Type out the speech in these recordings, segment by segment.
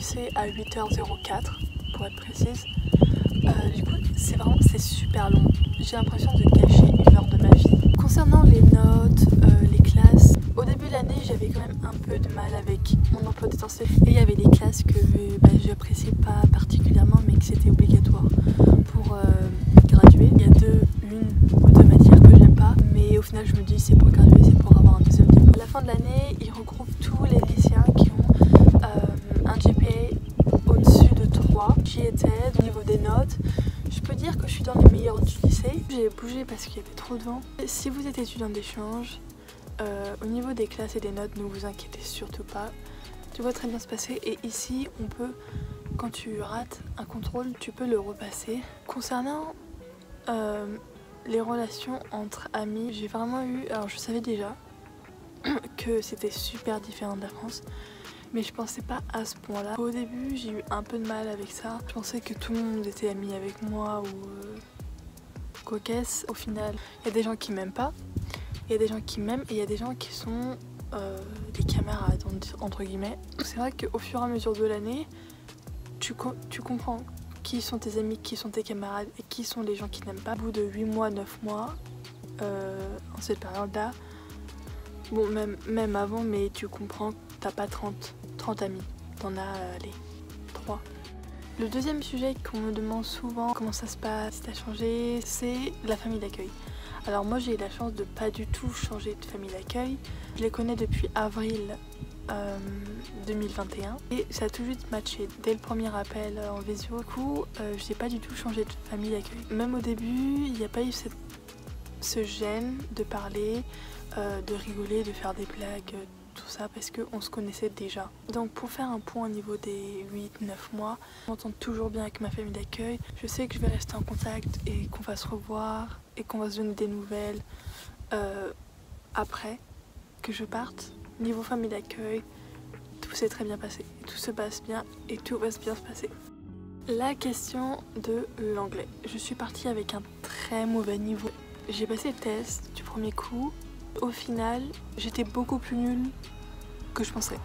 lycée à 8h04 pour être précise. Du coup c'est super long. J'ai l'impression de gâcher 1 heure de ma vie. Concernant les notes, les classes, au début de l'année j'avais quand même un peu de mal avec mon emploi du temps et il y avait des classes que je n'appréciais pas particulièrement mais que c'était obligatoire pour graduer. Il y a une ou deux matières que j'aime pas mais au final je me dis c'est pour graduer, c'est pour avoir un deuxième diplôme. À la fin de l'année ils regroupent tous les lycéens qui ont un GPA au-dessus de 3 qui était au niveau des notes. Je peux dire que je suis dans les meilleurs du lycée. J'ai bougé parce qu'il y avait trop de vent. Si vous êtes étudiant d'échange, au niveau des classes et des notes, ne vous inquiétez surtout pas. Tout va très bien se passer et ici on peut, quand tu rates un contrôle, tu peux le repasser. Concernant les relations entre amis, j'ai vraiment eu, alors je savais déjà que c'était super différent de la France. Mais je pensais pas à ce point là. Au début j'ai eu un peu de mal avec ça. Je pensais que tout le monde était ami avec moi ou coquesse. Au final il y a des gens qui m'aiment pas, il y a des gens qui m'aiment et il y a des gens qui sont des camarades entre guillemets. C'est vrai qu'au fur et à mesure de l'année tu comprends qui sont tes amis, qui sont tes camarades et qui sont les gens qui n'aiment pas. Au bout de 8 mois, 9 mois en cette période là, bon même avant, mais tu comprends que t'as pas 30 amis, t'en as les 3. Le deuxième sujet qu'on me demande souvent, comment ça se passe, si t'as changé, c'est la famille d'accueil. Alors moi j'ai eu la chance de pas du tout changer de famille d'accueil. Je les connais depuis avril 2021 et ça a tout de suite matché dès le premier appel en visio. Du coup j'ai pas du tout changé de famille d'accueil. Même au début il n'y a pas eu ce gêne de parler, de rigoler, de faire des blagues, tout ça parce qu'on se connaissait déjà. Donc pour faire un point au niveau des 8-9 mois, je m'entends toujours bien avec ma famille d'accueil. Je sais que je vais rester en contact et qu'on va se revoir et qu'on va se donner des nouvelles après que je parte. Niveau famille d'accueil, tout s'est très bien passé. Tout se passe bien et tout va bien se passer. La question de l'anglais. Je suis partie avec un très mauvais niveau. J'ai passé le test du premier coup. Au final, j'étais beaucoup plus nulle que je pensais.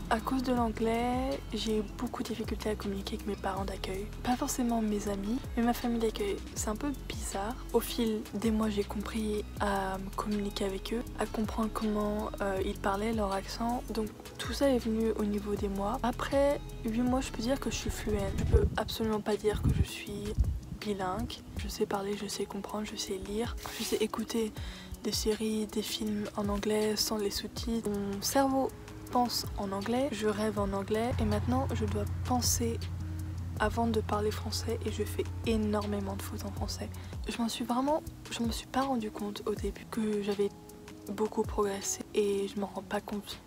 À cause de l'anglais, j'ai eu beaucoup de difficultés à communiquer avec mes parents d'accueil. Pas forcément mes amis, mais ma famille d'accueil. C'est un peu bizarre. Au fil des mois, j'ai compris à communiquer avec eux, à comprendre comment ils parlaient, leur accent. Donc tout ça est venu au niveau des mois. Après 8 mois, je peux dire que je suis fluente. Je peux absolument pas dire que je suis bilingue. Je sais parler, je sais comprendre, je sais lire, je sais écouter des séries, des films en anglais sans les sous-titres. Mon cerveau pense en anglais, je rêve en anglais et maintenant je dois penser avant de parler français et je fais énormément de fautes en français. Je m'en suis pas rendu compte au début que j'avais beaucoup progressé et je m'en rends pas compte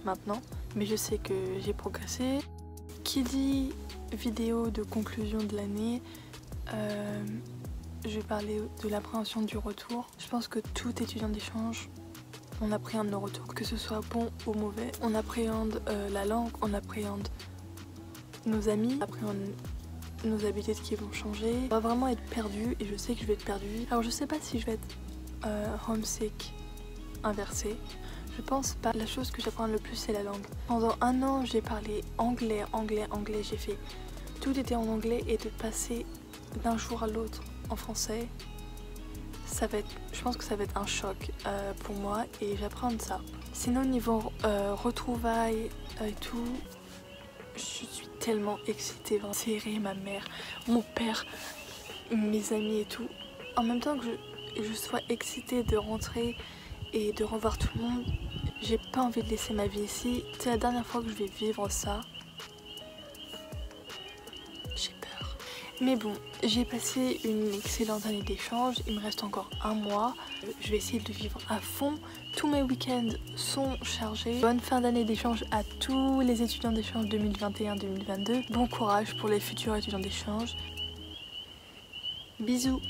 maintenant, mais je sais que j'ai progressé. Qui dit vidéo de conclusion de l'année, je vais parler de l'appréhension du retour. Je pense que tout étudiant d'échange, on appréhende nos retours, que ce soit bon ou mauvais. On appréhende la langue, on appréhende nos amis, on appréhende nos habitudes qui vont changer. On va vraiment être perdu et je sais que je vais être perdue. Alors je sais pas si je vais être homesick inversé. Je pense pas. La chose que j'apprends le plus c'est la langue. Pendant 1 an j'ai parlé anglais. J'ai fait tout était en anglais et de passer d'un jour à l'autre en français, je pense que ça va être un choc pour moi et j'apprends de ça. Sinon niveau retrouvailles et tout, je suis tellement excitée, vraiment. Serrer ma mère, mon père, mes amis et tout. En même temps que je sois excitée de rentrer et de revoir tout le monde, j'ai pas envie de laisser ma vie ici. C'est la dernière fois que je vais vivre ça. Mais bon, j'ai passé une excellente année d'échange, il me reste encore 1 mois. Je vais essayer de vivre à fond. Tous mes week-ends sont chargés. Bonne fin d'année d'échange à tous les étudiants d'échange 2021-2022. Bon courage pour les futurs étudiants d'échange. Bisous.